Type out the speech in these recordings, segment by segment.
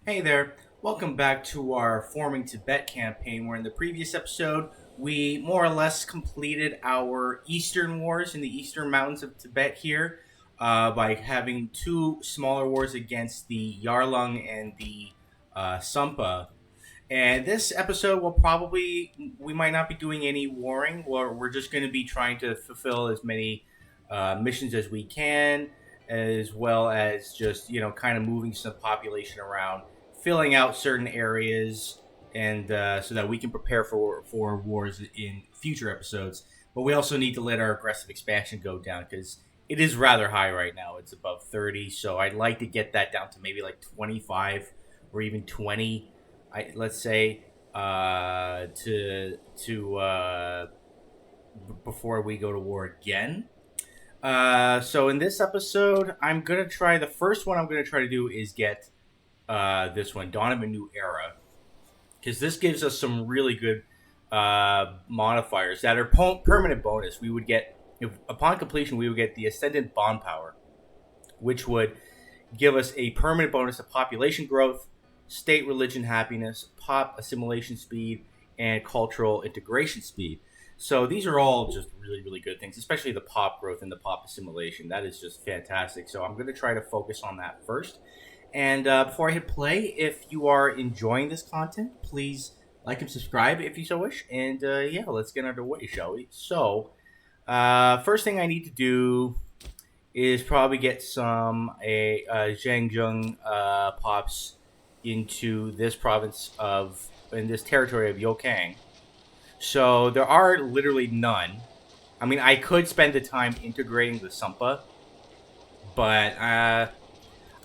Hey there, welcome back to our Forming Tibet campaign, where in the previous episode we more or less completed our eastern wars in the eastern mountains of Tibet here by having two smaller wars against the Yarlung and the Sumpa. And this episode we might not be doing any warring, or we're just going to be trying to fulfill as many missions as we can, as well as just, kind of moving some population around, filling out certain areas, and so that we can prepare for wars in future episodes. But we also need to let our aggressive expansion go down because it is rather high right now. It's above 30, so I'd like to get that down to maybe like 25 or even 20. Let's say before we go to war again. So in this episode, I'm gonna try the first one. I'm gonna try to do is get this one, Dawn of a New Era, because this gives us some really good modifiers that are permanent bonus. We would get, if upon completion, we would get the Ascendant Bond Power, which would give us a permanent bonus of population growth, state religion happiness, pop assimilation speed, and cultural integration speed. So these are all just really, really good things, especially the pop growth and the pop assimilation. That is just fantastic. So I'm going to try to focus on that first. And before I hit play, if you are enjoying this content, please like and subscribe if you so wish. And yeah, let's get underway, shall we? So, first thing I need to do is probably get some Zhangzhung pops into this province in this territory of Yokang. So there are literally none. I mean, I could spend the time integrating the Sumpa, but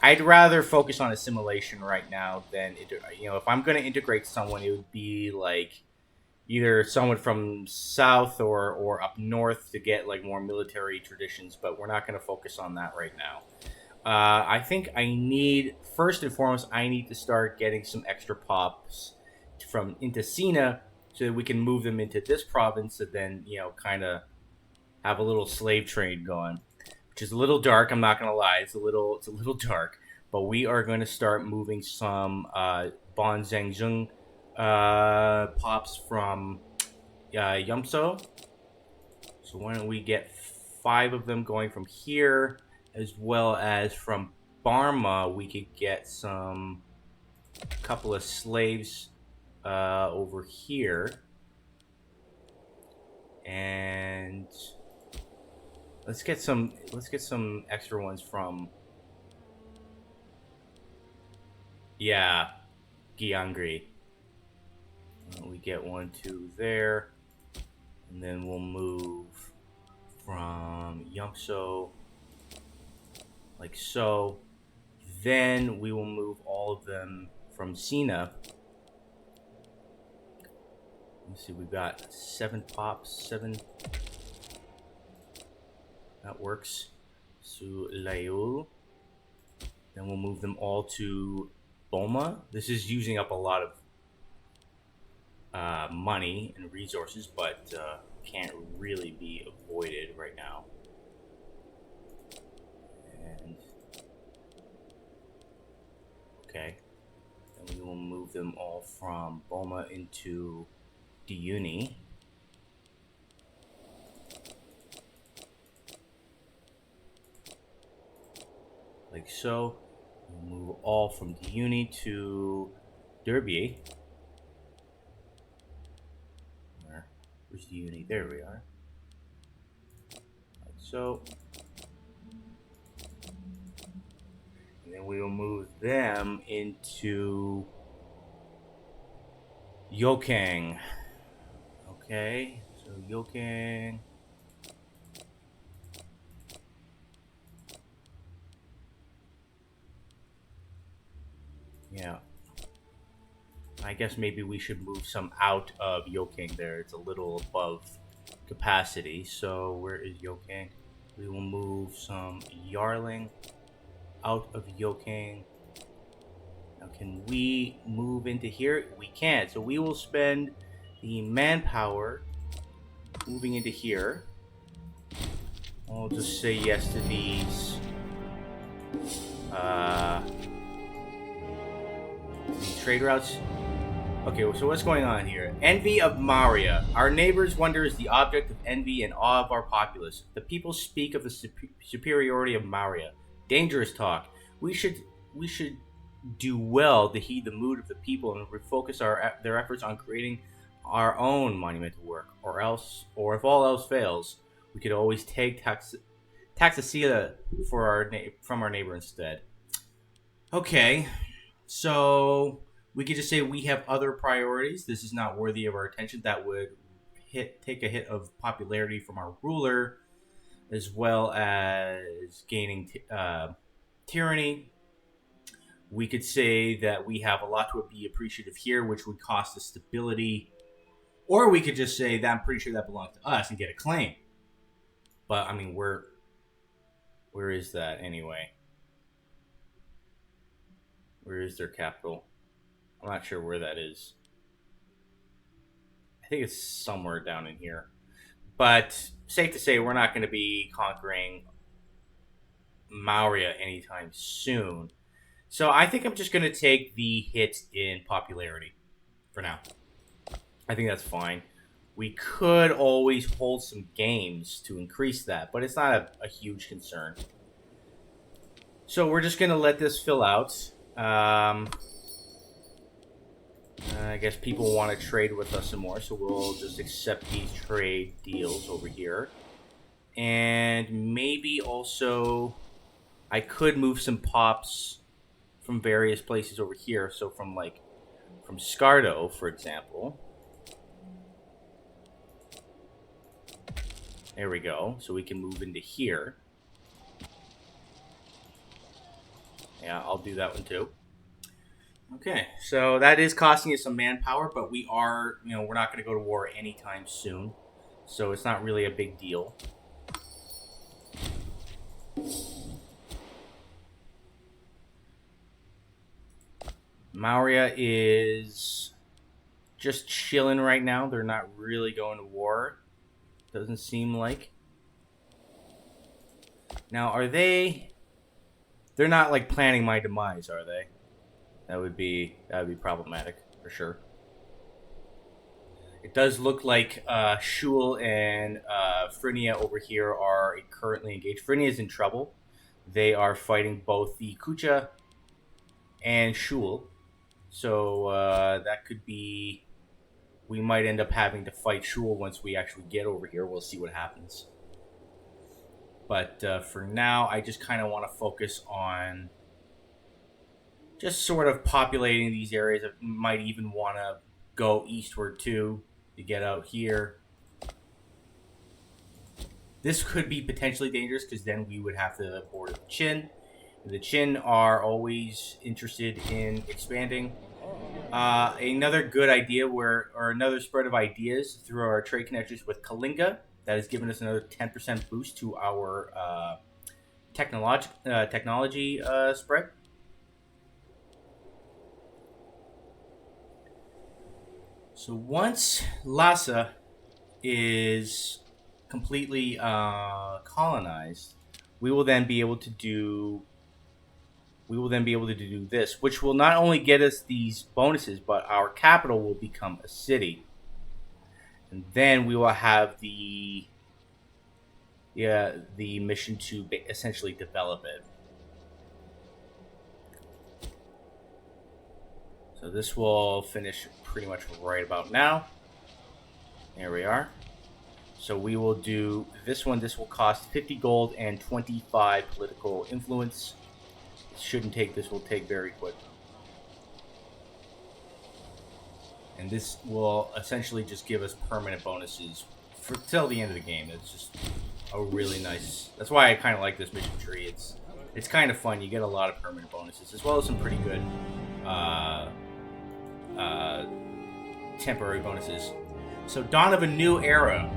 I'd rather focus on assimilation right now than if I'm going to integrate someone, it would be like either someone from south or up north to get like more military traditions, but we're not going to focus on that right now. I think first and foremost, I need to start getting some extra pops from into Sina so that we can move them into this province and then, kind of have a little slave trade going, which is a little dark. I'm not going to lie. It's a little dark, but we are going to start moving some Bon Zhangzhung pops from Yumso. So why don't we get 5 of them going from here, as well as from Barma, we could get some couple of slaves over here, and let's get some extra ones from Giangri. We get 1, 2 there, and then we'll move from Yumso like so. Then we will move all of them from Sina. Let's see, we've got 7 pops, 7. That works. Sulayu. Then we'll move them all to Boma. This is using up a lot of money and resources, but can't really be avoided right now. And okay, then we will move them all from Boma into Diuni. Like so. We'll move all from Diuni to Derby. Where's Diuni? There we are. Like so. And then we will move them into Yokang. Okay, so Yokang. Yeah. I guess maybe we should move some out of Yokang there. It's a little above capacity. So where is Yokang? We will move some Yarling out of Yokang. Now can we move into here? We can. So we will spend the manpower moving into here. I'll just say yes to these trade routes. Okay, so what's going on here? Envy of Maia. Our neighbors' wonder is the object of envy and awe of our populace. The people speak of the superiority of Maia. Dangerous talk. We should do well to heed the mood of the people and refocus their efforts on creating our own monumental work. Or if all else fails, we could always take Taxacila from our neighbor instead. Okay, so we could just say we have other priorities. This is not worthy of our attention. That would take a hit of popularity from our ruler, as well as gaining tyranny. We could say that we have a lot to be appreciative here, which would cost us stability. Or we could just say that I'm pretty sure that belongs to us and get a claim. But, I mean, where is that anyway? Where is their capital? I'm not sure where that is. I think it's somewhere down in here. But safe to say we're not going to be conquering Maia anytime soon. So I think I'm just going to take the hit in popularity for now. I think that's fine. We could always hold some games to increase that, but it's not a huge concern. So we're just going to let this fill out. I guess people want to trade with us some more, so we'll just accept these trade deals over here. And maybe also I could move some pops from various places over here. So from Scardo, for example. There we go. So we can move into here. Yeah, I'll do that one too. Okay, so that is costing us some manpower, but we are, we're not going to go to war anytime soon. So it's not really a big deal. Maia is just chilling right now. They're not really going to war. Doesn't seem like. Now, are they... They're not, planning my demise, are they? That would be problematic, for sure. It does look like Shul and Phrygia over here are currently engaged. Phrygia is in trouble. They are fighting both the Kucha and Shul. So that could be... We might end up having to fight Shul once we actually get over here. We'll see what happens. But for now, I just kind of want to focus on just sort of populating these areas. I might even want to go eastward too to get out here. This could be potentially dangerous because then we would have to board the Qin. The Qin are always interested in expanding. Another good idea another spread of ideas through our trade connections with Kalinga that has given us another 10% boost to our technology spread. So once Lhasa is completely colonized, we will then be able to do this, which will not only get us these bonuses, but our capital will become a city. And then we will have the mission to essentially develop it. So this will finish pretty much right about now. There we are. So we will do this one. This will cost 50 gold and 25 political influence. This will take very quick. And this will essentially just give us permanent bonuses till the end of the game. It's just a really nice... That's why I kind of like this mission tree. It's kind of fun. You get a lot of permanent bonuses, as well as some pretty good temporary bonuses. So, dawn of a new era.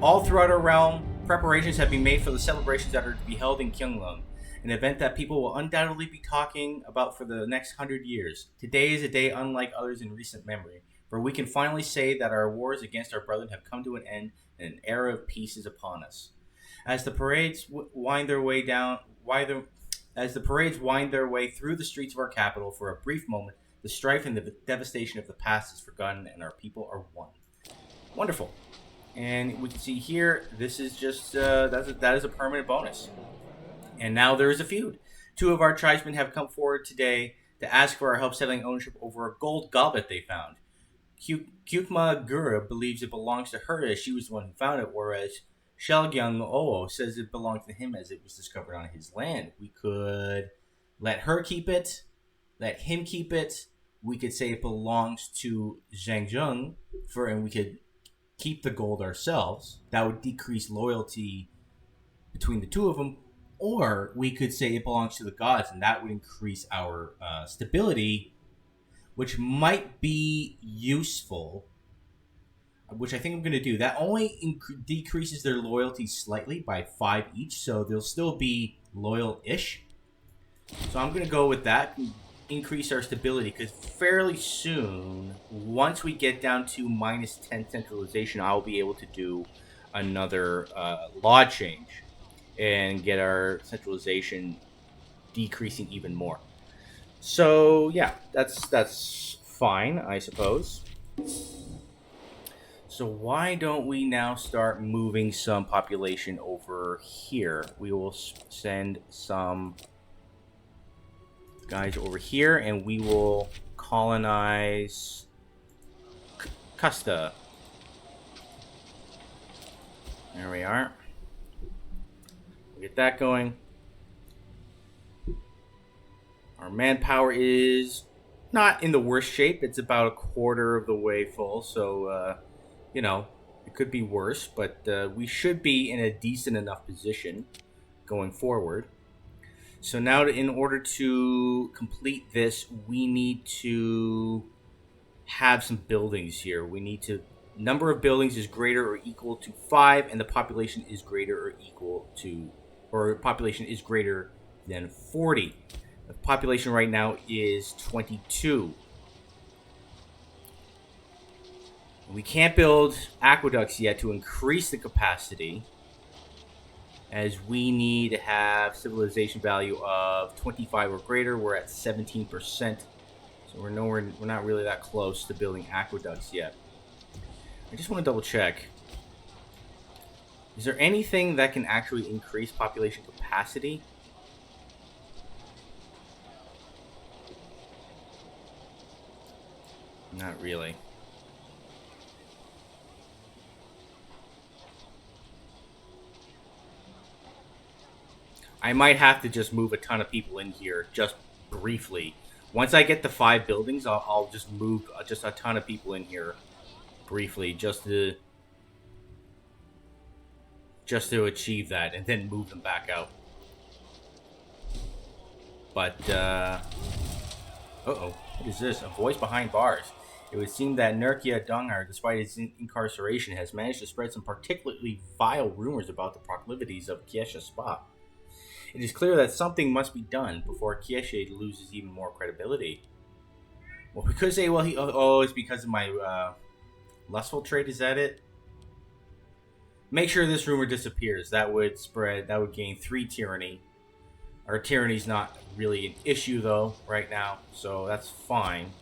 All throughout our realm, preparations have been made for the celebrations that are to be held in Kungo, an event that people will undoubtedly be talking about for the next 100 years. Today is a day unlike others in recent memory, for we can finally say that our wars against our brethren have come to an end and an era of peace is upon us. As the parades wind their way through the streets of our capital, for a brief moment, The strife and the devastation of the past is forgotten, and our people are one. Wonderful. And we can see here, this is just that is a permanent bonus. And now there is a feud. Two of our tribesmen have come forward today to ask for our help settling ownership over a gold goblet they found. Kyukma Gura believes it belongs to her as she was the one who found it, whereas Shelgyung Oo says it belongs to him as it was discovered on his land. We could let her keep it, let him keep it. We could say it belongs to Zhangzhung, and we could keep the gold ourselves. That would decrease loyalty between the two of them. Or we could say it belongs to the gods, and that would increase our stability, which might be useful, which I think I'm going to do. That only decreases their loyalty slightly by 5 each, so they'll still be loyal-ish. So I'm going to go with that, increase our stability, because fairly soon, once we get down to minus 10 centralization, I'll be able to do another law change and get our centralization decreasing even more. So yeah, that's fine, I suppose. So why don't we now start moving some population over here? We will send some guys over here, and we will colonize Custa. There we are. Get that going. Our manpower is not in the worst shape. It's about a quarter of the way full, so it could be worse, but we should be in a decent enough position going forward. So now, in order to complete this, we need to have some buildings here. We need to... Number of buildings is greater or equal to 5, and the population is greater or equal to... Or population is greater than 40. The population right now is 22. We can't build aqueducts yet to increase the capacity, as we need to have civilization value of 25 or greater. We're at 17%, so we're not really that close to building aqueducts yet. I just want to double check. Is there anything that can actually increase population capacity? Not really. I might have to just move a ton of people in here just briefly. Once I get the 5 buildings, I'll just move just a ton of people in here briefly just to achieve that, and then move them back out. But uh-oh, what is this? A voice behind bars. It would seem that Nurkia Dongar, despite his incarceration, has managed to spread some particularly vile rumors about the proclivities of Kiesha Spa. It is clear that something must be done before Kiesha loses even more credibility. Well, we could say, well, it's because of my lustful trait. Is that it? Make sure this rumor disappears. That would gain 3 tyranny. Our tyranny's not really an issue, though, right now, so that's fine.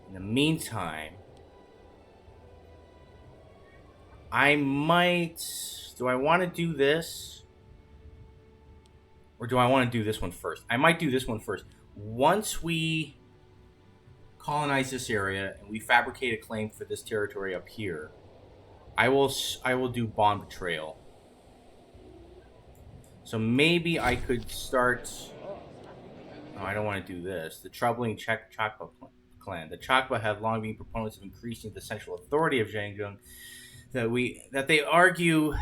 In the meantime, I might... Do I want to do this? Or do I want to do this one first? I might do this one first. Once we colonize this area and we fabricate a claim for this territory up here, I will do bond betrayal. So maybe I could start... No, I don't want to do this. The troubling Chakpa clan. The Chakpa have long been proponents of increasing the central authority of Zhangzhung. That they argue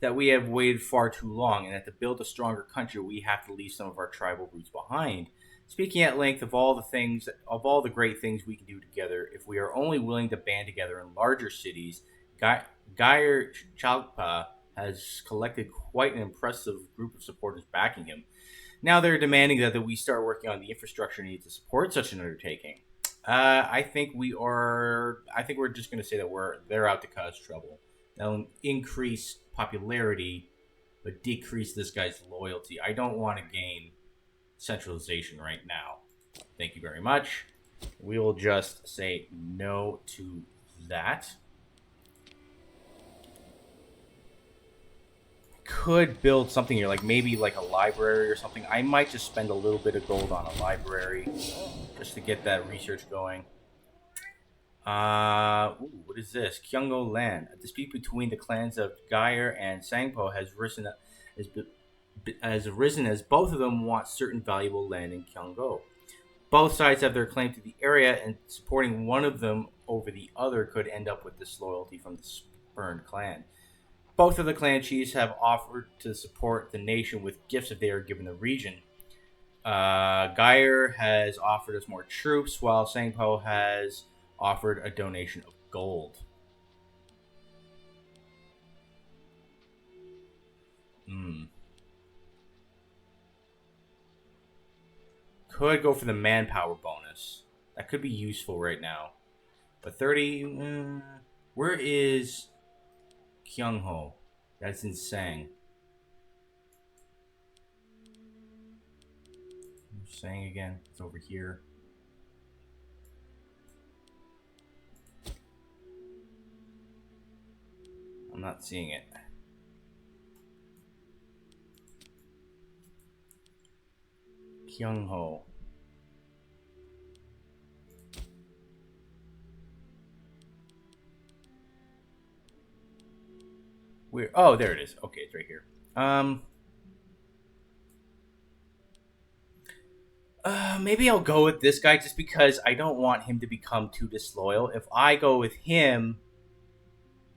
that we have waited far too long, and that to build a stronger country, we have to leave some of our tribal roots behind. Speaking at length of all the great things we can do together, if we are only willing to band together in larger cities, Gair Chalpa has collected quite an impressive group of supporters backing him. Now they're demanding that we start working on the infrastructure needed to support such an undertaking. I think we're just going to say that they're out to cause trouble. That'll increase popularity. but decrease this guy's loyalty. I don't want to gain centralization right now. Thank you very much. We will just say no to that. Could build something here, like maybe like a library or something. I might just spend a little bit of gold on a library just to get that research going. What is this? Kungo Land. A dispute between the clans of Gair and Sangpo has arisen as both of them want certain valuable land in Kungo. Both sides have their claim to the area, and supporting one of them over the other could end up with disloyalty from the spurned clan. Both of the clan chiefs have offered to support the nation with gifts if they are given the region. Gair has offered us more troops, while Sangpo has offered a donation of gold. Could go for the manpower bonus. That could be useful right now. But 30... where is Kyungho? That's in Sang. Sang again. It's over here. I'm not seeing it. Kyungho. Where? Oh, there it is. Okay, it's right here. Maybe I'll go with this guy just because I don't want him to become too disloyal. If I go with him,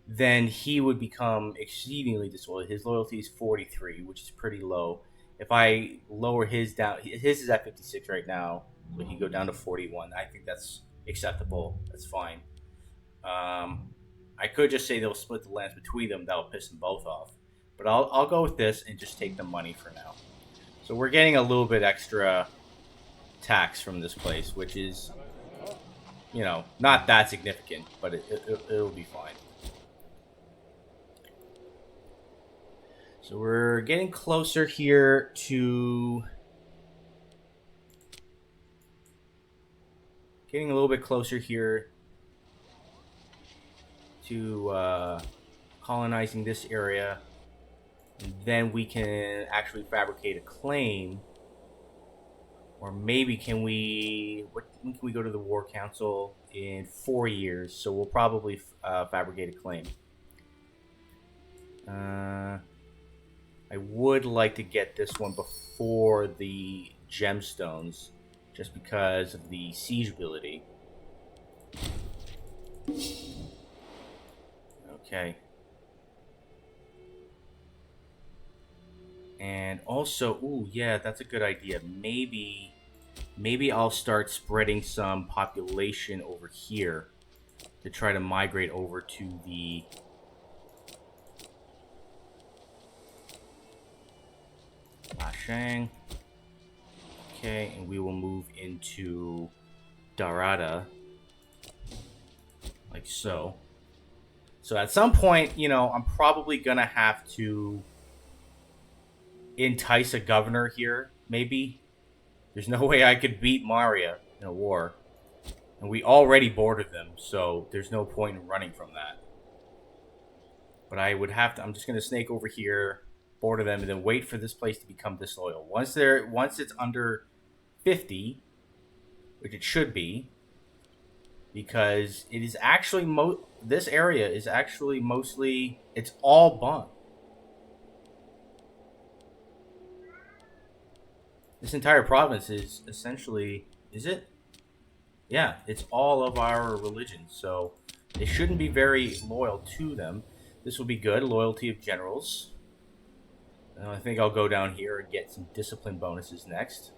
then he would become exceedingly disloyal. His loyalty is 43, which is pretty low. If I lower his down, his is at 56 right now, so he go down to 41. I think that's acceptable. That's fine. I could just say they'll split the lands between them. That'll piss them both off. But I'll go with this and just take the money for now. So we're getting a little bit extra tax from this place, which is, you know, not that significant, but it'll be fine. So we're getting closer here to... Getting a little bit closer here to colonizing this area. And then we can actually fabricate a claim. Or maybe can we go to the War Council in 4 years? So we'll probably fabricate a claim. I would like to get this one before the gemstones, just because of the siege ability. Okay. And also, ooh, yeah, that's a good idea. Maybe I'll start spreading some population over here to try to migrate over to the Lashang. Okay, and we will move into Darada. Like so. So at some point, you know, I'm probably gonna have to entice a governor here, maybe. There's no way I could beat Maia in a war. And we already bordered them, so there's no point in running from that. But I would have to, I'm just gonna snake over here, border them, and then wait for this place to become disloyal. Once it's under 50, which it should be, because it is actually this area is actually mostly, it's all Bun. This entire province is essentially, is it? Yeah, it's all of our religion, so they shouldn't be very loyal to them. This will be good. Loyalty of generals. I think I'll go down here and get some discipline bonuses next.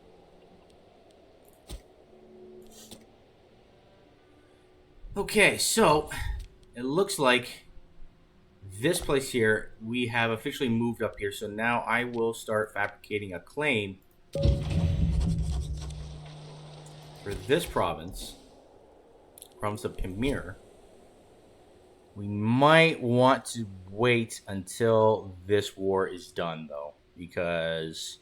Okay, so it looks like this place here, we have officially moved up here. So now I will start fabricating a claim for this province of Pamir. We might want to wait until this war is done, though, because,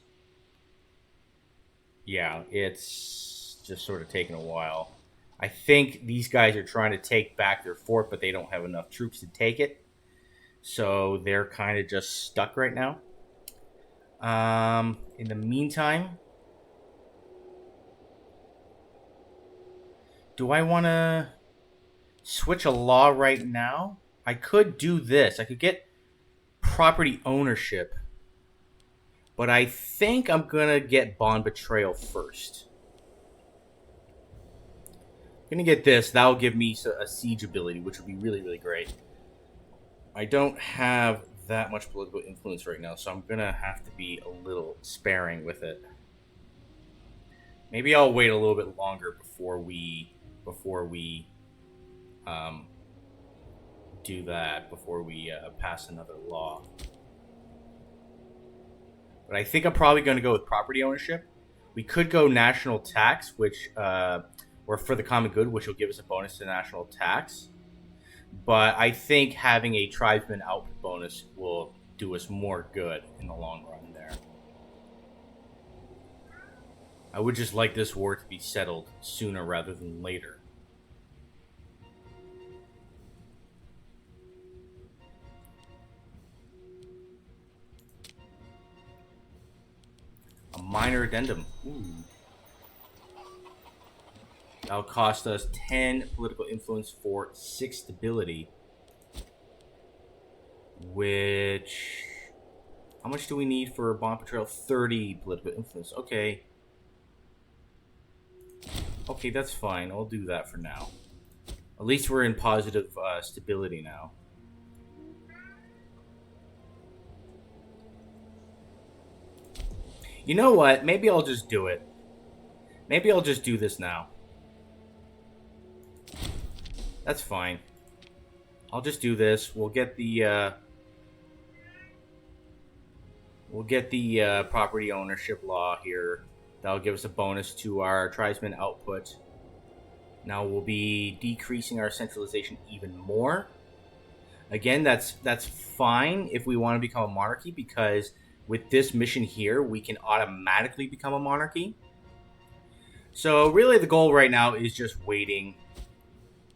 yeah, it's just sort of taking a while. I think these guys are trying to take back their fort, but they don't have enough troops to take it. So they're kind of just stuck right now. In the meantime, do I want to switch a law right now? I could do this. I could get property ownership, but I think I'm gonna get bond betrayal first. I'm gonna get this. That'll give me a siege ability, which would be really, really great. I don't have that much political influence right now, so I'm gonna have to be a little sparing with it. Maybe I'll wait a little bit longer before we um, do that, before we pass another law. But I think I'm probably going to go with property ownership. We could go national tax, which or for the common good, which will give us a bonus to national tax. But I think having a tribesman output bonus will do us more good in the long run there. I would just like this war to be settled sooner rather than later. A minor addendum. Ooh. That'll cost us 10 political influence for 6 stability. Which... How much do we need for bond betrayal? 30 political influence. Okay. Okay, that's fine. I'll do that for now. At least we're in positive stability now. You know what? Maybe I'll just do it. Maybe I'll just do this now. That's fine. I'll just do this. We'll get the property ownership law here. That'll give us a bonus to our tribesman output. Now we'll be decreasing our centralization even more. Again, that's fine if we want to become a monarchy, because with this mission here, we can automatically become a monarchy. So really the goal right now is just waiting.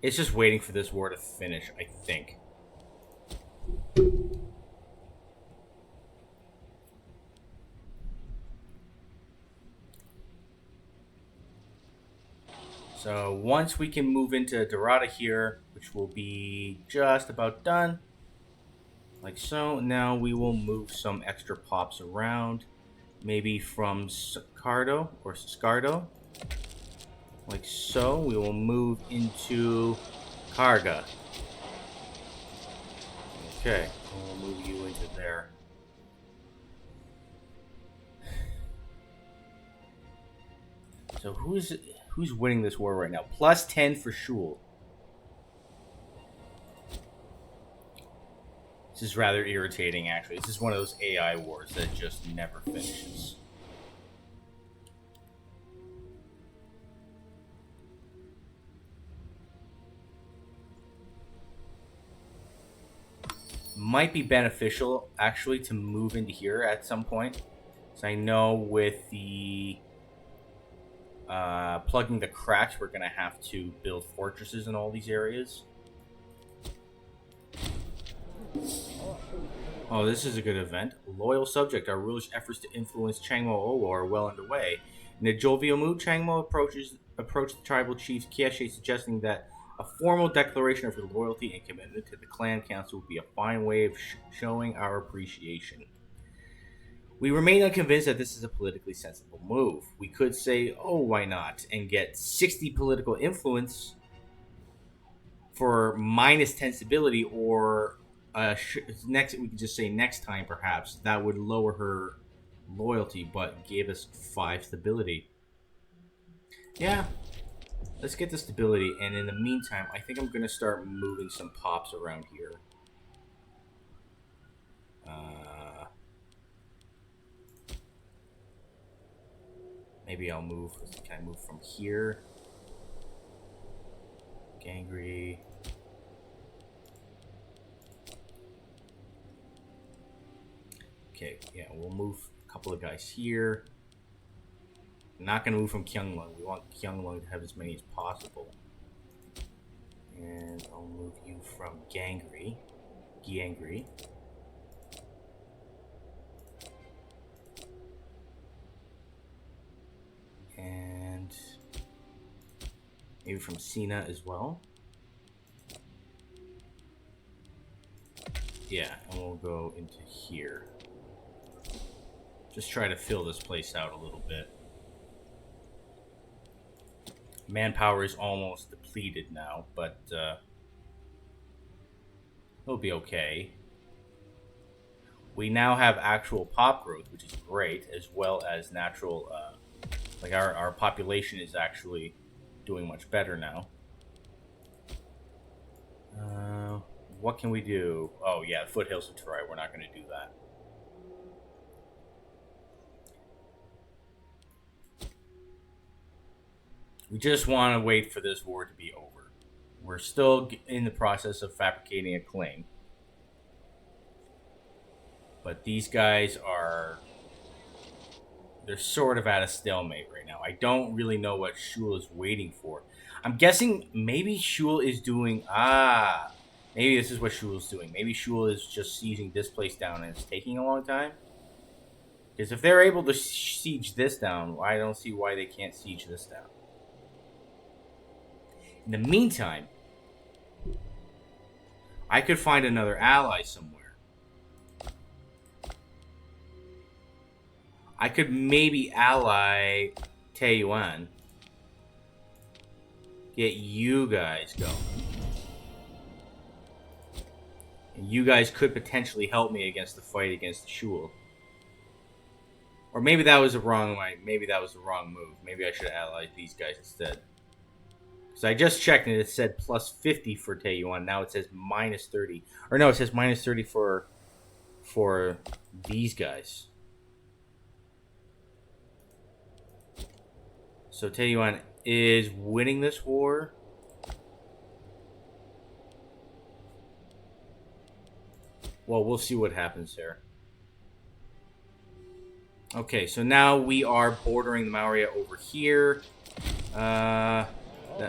It's just waiting for this war to finish, I think. So once we can move into Dorada here, which will be just about done, like so, now we will move some extra pops around, maybe from Scardo or Scardo, like so. We will move into Karga. Okay, we'll move you into there. So who's winning this war right now? Plus 10 for Shul. This is rather irritating, actually. This is one of those AI wars that just never finishes. Might be beneficial, actually, to move into here at some point. So I know with the plugging the cracks, we're going to have to build fortresses in all these areas. Oh, this is a good event. Loyal subject. Our ruler's efforts to influence Changmo Olo are well underway. In a jovial mood, Changmo approached the tribal chief Kieshe, suggesting that a formal declaration of her loyalty and commitment to the clan council would be a fine way of showing our appreciation. We remain unconvinced that this is a politically sensible move. We could say, oh, why not, and get 60 political influence for minus 10 stability, or next we could just say next time perhaps that would lower her loyalty but gave us 5 stability. Yeah, let's get the stability, and in the meantime I think I'm gonna start moving some pops around here. Maybe I'll move. Can I move from here? Gangry. Okay, yeah, we'll move a couple of guys here. I'm not going to move from Kyunglung. We want Kyunglung to have as many as possible. And I'll move you from Gangri. And maybe from Sina as well. Yeah, and we'll go into here. Just try to fill this place out a little bit. Manpower is almost depleted now, but it'll be okay. We now have actual pop growth, which is great, as well as natural, like our population is actually doing much better now. What can we do? Oh yeah, foothills of Terai, we're not going to do that. We just want to wait for this war to be over. We're still in the process of fabricating a claim. But these guys are... they're sort of at a stalemate right now. I don't really know what Shul is waiting for. I'm guessing maybe Shul is doing... maybe this is what Shul is doing. Maybe Shul is just sieging this place down and it's taking a long time. Because if they're able to siege this down, I don't see why they can't siege this down. In the meantime, I could find another ally somewhere. I could maybe ally Taiyuan. Get you guys going. And you guys could potentially help me against the fight against the Shul. Or maybe that was the wrong way. Maybe that was the wrong move. Maybe I should have allied these guys instead. So I just checked and it said plus 50 for Taiyuan. Now it says minus 30. Or no, it says minus 30 for these guys. So Taiyuan is winning this war. Well, we'll see what happens there. Okay, so now we are bordering the Maurya over here.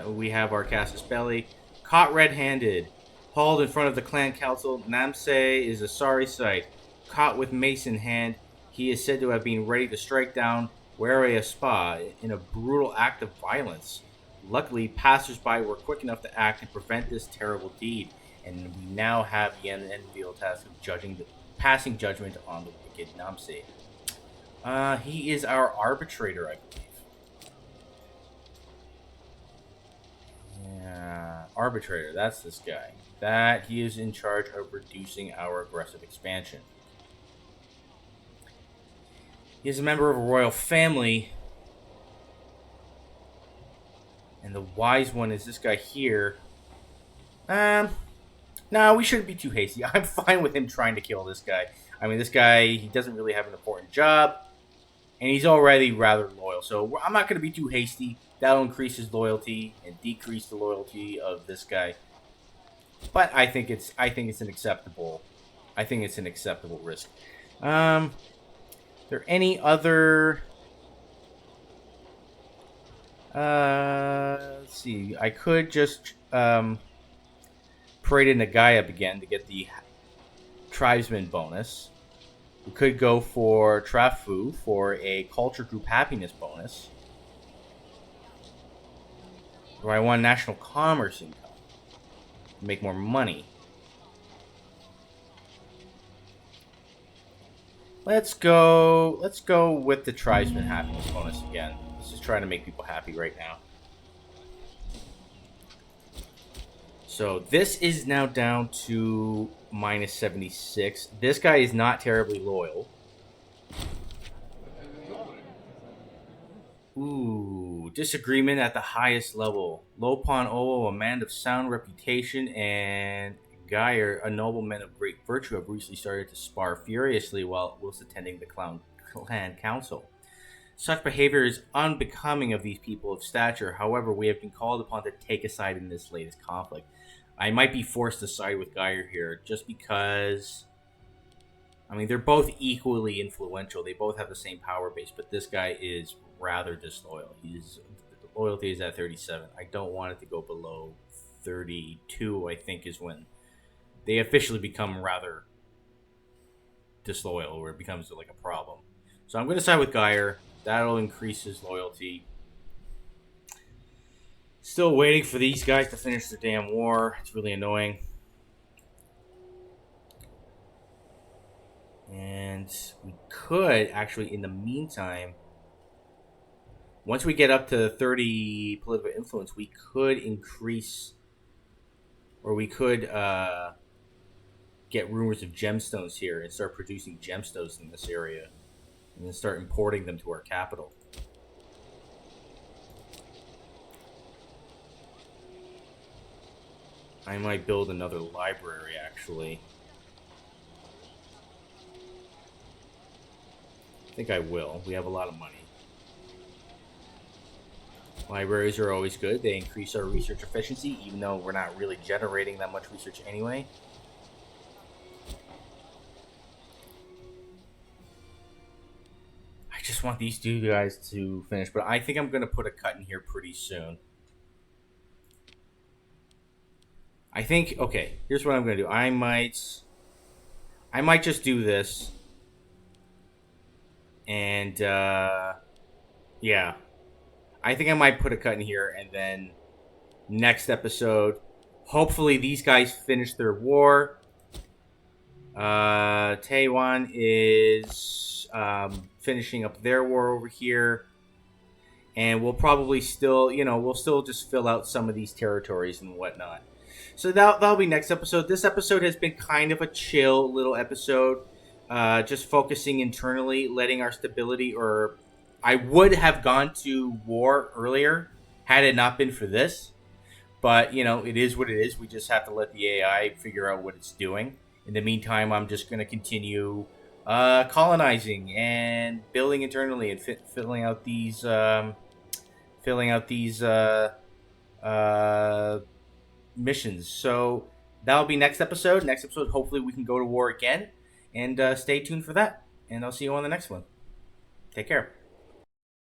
We have our Casus Belli. Caught red-handed. Hauled in front of the clan council. Namse is a sorry sight. Caught with mace in hand. He is said to have been ready to strike down Warea Spa in a brutal act of violence. Luckily, passers-by were quick enough to act and prevent this terrible deed. And we now have the enviable task of passing judgment on the wicked Namse. He is our arbitrator, I believe. Yeah, arbitrator, that's this guy. He is in charge of reducing our aggressive expansion. He is a member of a royal family. And the wise one is this guy here. No, we shouldn't be too hasty. I'm fine with him trying to kill this guy. I mean, this guy, he doesn't really have an important job. And he's already rather loyal. So I'm not going to be too hasty. That'll increase his loyalty and decrease the loyalty of this guy. But I think it's an acceptable risk. Are there any other... let's see. I could just parade in Nagaya again to get the tribesman bonus. We could go for Trafu for a culture group happiness bonus. Or I want national commerce income to make more money. Let's go with the tribesman happiness bonus again. Let's just try to make people happy right now. So this is now down to minus 76. This guy is not terribly loyal. Ooh, disagreement at the highest level. Lopon Owo, a man of sound reputation, and Geyer, a nobleman of great virtue, have recently started to spar furiously whilst attending the clan council. Such behavior is unbecoming of these people of stature. However, we have been called upon to take a side in this latest conflict. I might be forced to side with Geyer here, just because I mean, they're both equally influential. They both have the same power base, but this guy is rather disloyal. His loyalty is at 37. I don't want it to go below 32. I think is when they officially become rather disloyal, where it becomes like a problem. So I'm going to side with Geyer. That'll increase his loyalty. Still waiting for these guys to finish their damn war. It's really annoying. And we could actually, in the meantime, once we get up to 30 political influence, we could increase, or we could get rumors of gemstones here and start producing gemstones in this area, and then start importing them to our capital. I might build another library, actually. I think I will. We have a lot of money. Libraries are always good. They increase our research efficiency, even though we're not really generating that much research anyway. I just want these two guys to finish, but I think I'm going to put a cut in here pretty soon. I think, okay, here's what I'm going to do. I might just do this. And, yeah. I think I might put a cut in here, and then next episode, hopefully these guys finish their war. Taiwan is finishing up their war over here. And we'll probably still, we'll still just fill out some of these territories and whatnot. So that'll be next episode. This episode has been kind of a chill little episode. Just focusing internally, letting our stability, or I would have gone to war earlier had it not been for this. But, it is what it is. We just have to let the AI figure out what it's doing. In the meantime, I'm just going to continue colonizing and building internally and filling out these missions. So that'll be next episode. Next episode, hopefully we can go to war again. And stay tuned for that. And I'll see you on the next one. Take care.